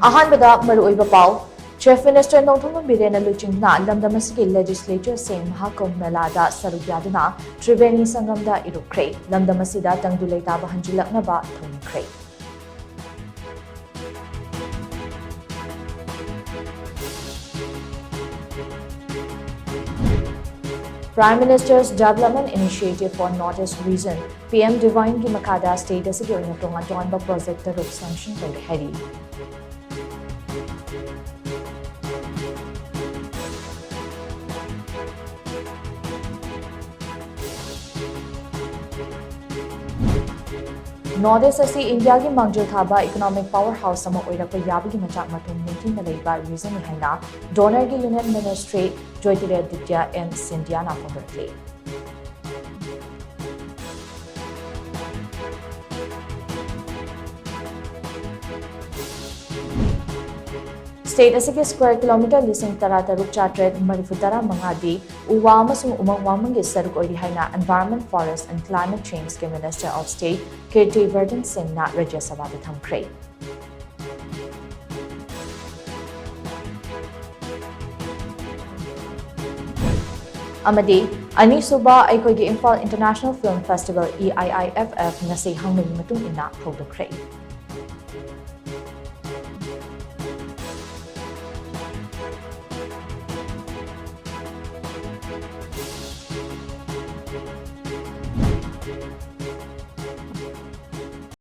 ꯑꯍꯥꯟꯕꯗ ꯃꯔꯨꯑꯣꯏꯕ ꯄꯥꯎ Chief Minister Nongthonglam Birena Luchingna Lamdamasiki Legislature Singh Mahakam Melada Saruk Yaduna Triveni Sangamda Irukre Lamdamasida Tangdulei Taba Hanjilaknaba Thongkre Prime Minister's Development Initiative for Northeast Region PM Divine Ki Makada State Asigi Oina Tonga Tonba Project Taruk Sanction Tawre Hari Northeast asi India ki mangjil thaba economic powerhouse sama oirakpa yabagi machak mathum ningthing leiba reason ni haina donor ki union ministry Jyotiraditya M Scindia na phongrakle State asigi square kilometer lising tarataruk chatred marifutara mangadi uwa amasung umang wamangi saruk oiri haina Environment, Forest and Climate Change ke Minister of State Kirti Verdun Singh na Rajya Sabha da thamkre Amadi ani suba aikogi Imphal International Film Festival EIIFF ngasi hangmari matung ina hawdokre